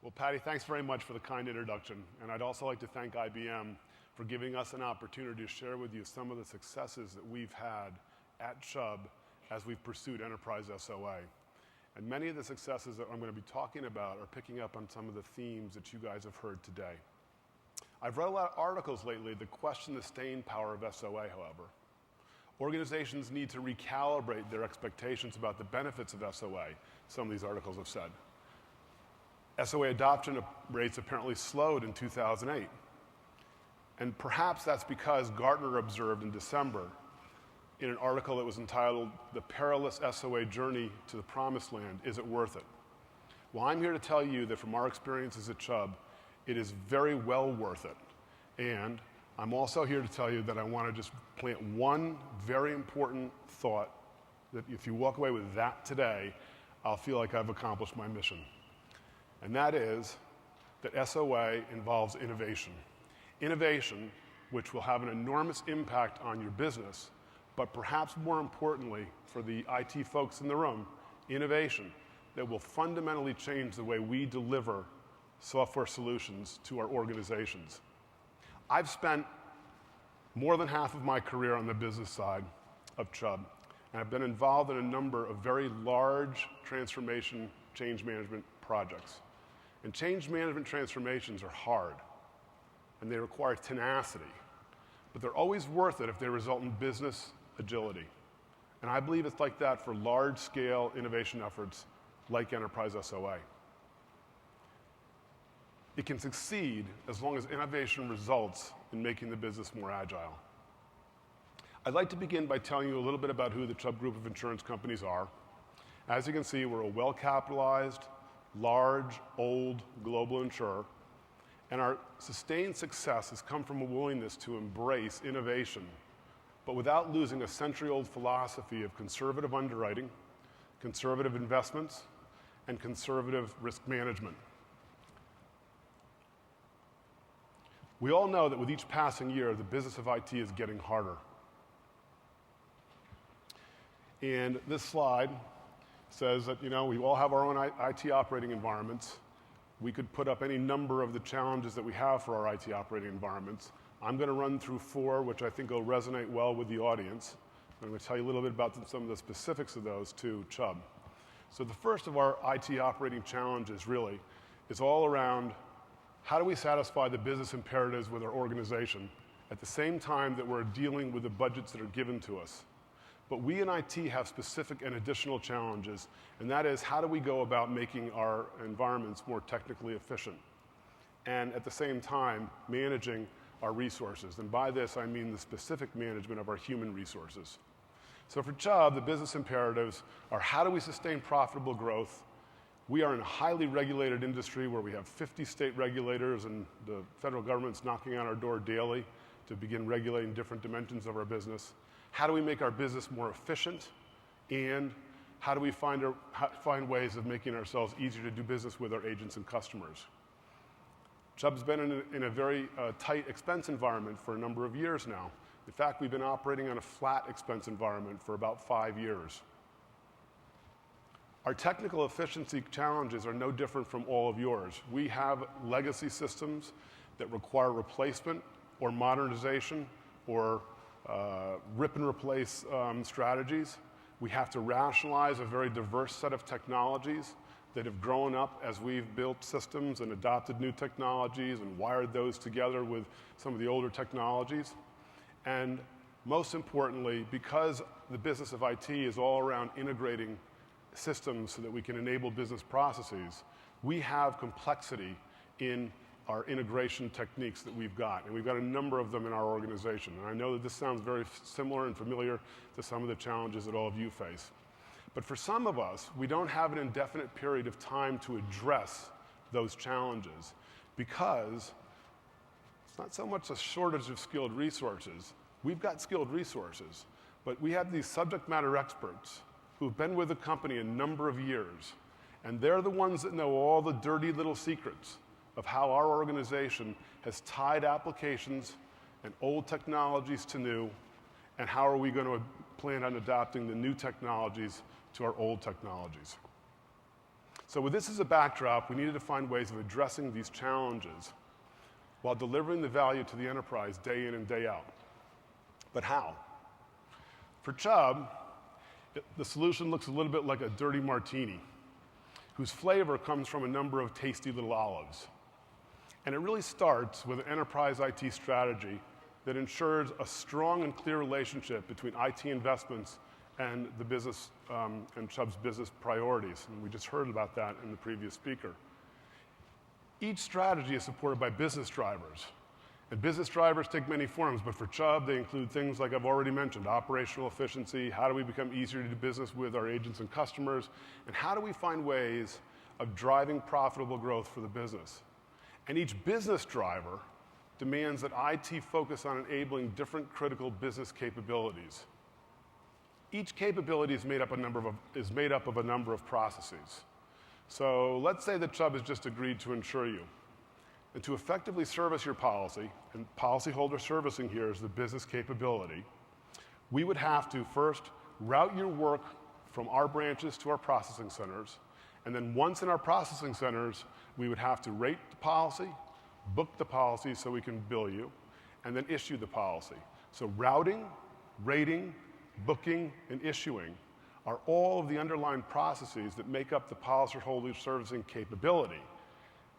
Well, Patty, thanks very much for the kind introduction. And I'd also like to thank IBM for giving us an opportunity to share with you some of the successes that we've had at Chubb as we've pursued enterprise SOA. And many of the successes that I'm going to be talking about are picking up on some of the themes that you guys have heard today. I've read a lot of articles lately that question the staying power of SOA, however. Organizations need to recalibrate their expectations about the benefits of SOA, some of these articles have said. SOA adoption rates apparently slowed in 2008. And perhaps that's because Gartner observed in December in an article that was entitled, "The Perilous SOA Journey to the Promised Land, Is It Worth It?" Well, I'm here to tell you that from our experiences at Chubb, it is very well worth it. And I'm also here to tell you that I want to just plant one very important thought that if you walk away with that today, I'll feel like I've accomplished my mission. And that is that SOA involves innovation. Innovation, which will have an enormous impact on your business, but perhaps more importantly for the IT folks in the room, innovation that will fundamentally change the way we deliver software solutions to our organizations. I've spent more than half of my career on the business side of Chubb, and I've been involved in a number of very large transformation change management projects. And change management transformations are hard, and they require tenacity, but they're always worth it if they result in business agility. And I believe it's like that for large-scale innovation efforts like Enterprise SOA. It can succeed as long as innovation results in making the business more agile. I'd like to begin by telling you a little bit about who the Chubb Group of insurance companies are. As you can see, we're a well-capitalized, large, old global insurer, and our sustained success has come from a willingness to embrace innovation, but without losing a century-old philosophy of conservative underwriting, conservative investments, and conservative risk management. We all know that with each passing year, the business of IT is getting harder. And this slide says that, we all have our own IT operating environments. We could put up any number of the challenges that we have for our IT operating environments. I'm going to run through 4, which I think will resonate well with the audience. I'm going to tell you a little bit about some of the specifics of those to Chubb. So the first of our IT operating challenges really is all around how do we satisfy the business imperatives with our organization at the same time that we're dealing with the budgets that are given to us. But we in IT have specific and additional challenges, and that is how do we go about making our environments more technically efficient and at the same time managing our resources. And by this, I mean the specific management of our human resources. So for Chubb, the business imperatives are how do we sustain profitable growth? We are in a highly regulated industry where we have 50 state regulators and the federal government's knocking on our door daily to begin regulating different dimensions of our business. How do we make our business more efficient? And how do we find ways of making ourselves easier to do business with our agents and customers? Chubb's been in a very tight expense environment for a number of years now. In fact, we've been operating on a flat expense environment for about 5 years. Our technical efficiency challenges are no different from all of yours. We have legacy systems that require replacement or modernization or rip and replace strategies. We have to rationalize a very diverse set of technologies that have grown up as we've built systems and adopted new technologies and wired those together with some of the older technologies. And most importantly, because the business of IT is all around integrating systems so that we can enable business processes, we have complexity in our integration techniques that we've got, and we've got a number of them in our organization. And I know that this sounds very similar and familiar to some of the challenges that all of you face. But for some of us, we don't have an indefinite period of time to address those challenges because it's not so much a shortage of skilled resources. We've got skilled resources, but we have these subject matter experts who've been with the company a number of years, and they're the ones that know all the dirty little secrets of how our organization has tied applications and old technologies to new, and how are we going to plan on adopting the new technologies to our old technologies. So with this as a backdrop, we needed to find ways of addressing these challenges while delivering the value to the enterprise day in and day out. But how? For Chubb, the solution looks a little bit like a dirty martini, whose flavor comes from a number of tasty little olives. And it really starts with an enterprise IT strategy that ensures a strong and clear relationship between IT investments and the business and Chubb's business priorities. And we just heard about that in the previous speaker. Each strategy is supported by business drivers. And business drivers take many forms, but for Chubb, they include things like I've already mentioned, operational efficiency, how do we become easier to do business with our agents and customers, and how do we find ways of driving profitable growth for the business. And each business driver demands that IT focus on enabling different critical business capabilities. Each capability is made up of a number of processes. So let's say that Chubb has just agreed to insure you. And to effectively service your policy, and policyholder servicing here is the business capability, we would have to first route your work from our branches to our processing centers, and then once in our processing centers, we would have to rate the policy, book the policy so we can bill you, and then issue the policy. So routing, rating, booking, and issuing are all of the underlying processes that make up the policyholder servicing capability.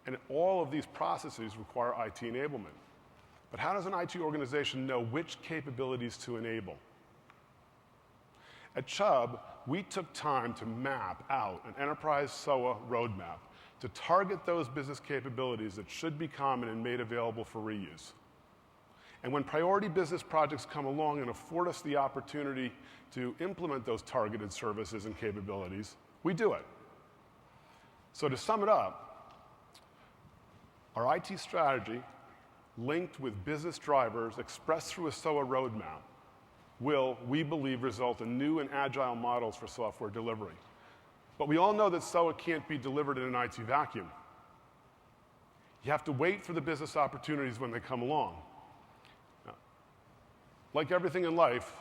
And all of these processes require IT enablement. But how does an IT organization know which capabilities to enable? At Chubb, we took time to map out an enterprise SOA roadmap to target those business capabilities that should be common and made available for reuse. And when priority business projects come along and afford us the opportunity to implement those targeted services and capabilities, we do it. So to sum it up, our IT strategy, linked with business drivers expressed through a SOA roadmap, will, we believe, result in new and agile models for software delivery. But we all know that SOA can't be delivered in an IT vacuum. You have to wait for the business opportunities when they come along. Now, like everything in life,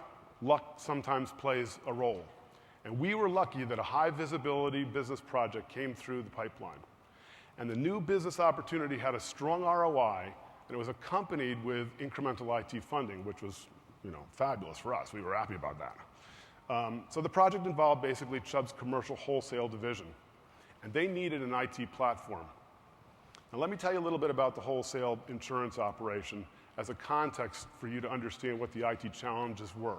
luck sometimes plays a role. And we were lucky that a high visibility business project came through the pipeline. And the new business opportunity had a strong ROI, and it was accompanied with incremental IT funding, which was, fabulous for us. We were happy about that. So the project involved basically Chubb's commercial wholesale division, and they needed an IT platform. Now let me tell you a little bit about the wholesale insurance operation as a context for you to understand what the IT challenges were.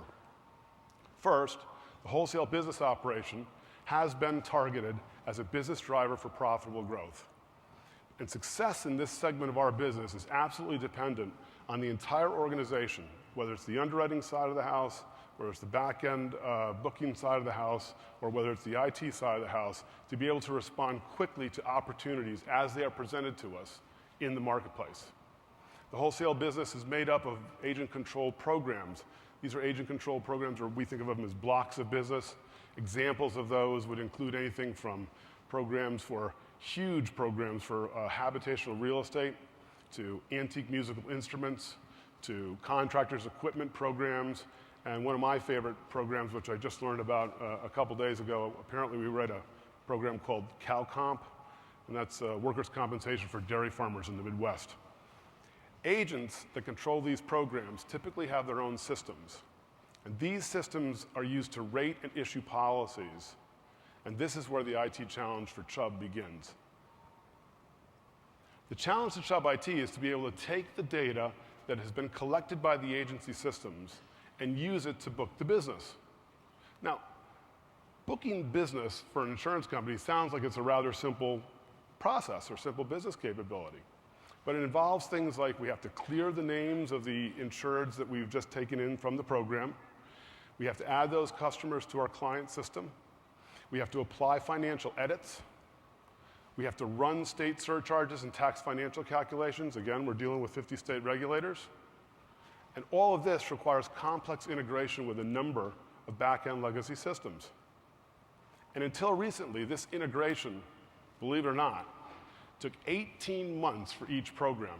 First, the wholesale business operation has been targeted as a business driver for profitable growth. And success in this segment of our business is absolutely dependent on the entire organization, whether it's the underwriting side of the house, whether it's the back-end booking side of the house, or whether it's the IT side of the house, to be able to respond quickly to opportunities as they are presented to us in the marketplace. The wholesale business is made up of agent-controlled programs. These are agent-controlled programs, or we think of them as blocks of business. Examples of those would include anything from huge programs for habitational real estate, to antique musical instruments, to contractors' equipment programs, and one of my favorite programs, which I just learned about a couple days ago, apparently we read a program called CalComp, and that's workers' compensation for dairy farmers in the Midwest. Agents that control these programs typically have their own systems, and these systems are used to rate and issue policies. And this is where the IT challenge for Chubb begins. The challenge to Chubb IT is to be able to take the data that has been collected by the agency systems and use it to book the business. Now, booking business for an insurance company sounds like it's a rather simple process or simple business capability. But it involves things like we have to clear the names of the insureds that we've just taken in from the program. We have to add those customers to our client system. We have to apply financial edits. We have to run state surcharges and tax financial calculations. Again, we're dealing with 50 state regulators. And all of this requires complex integration with a number of back-end legacy systems. And until recently, this integration, believe it or not, took 18 months for each program.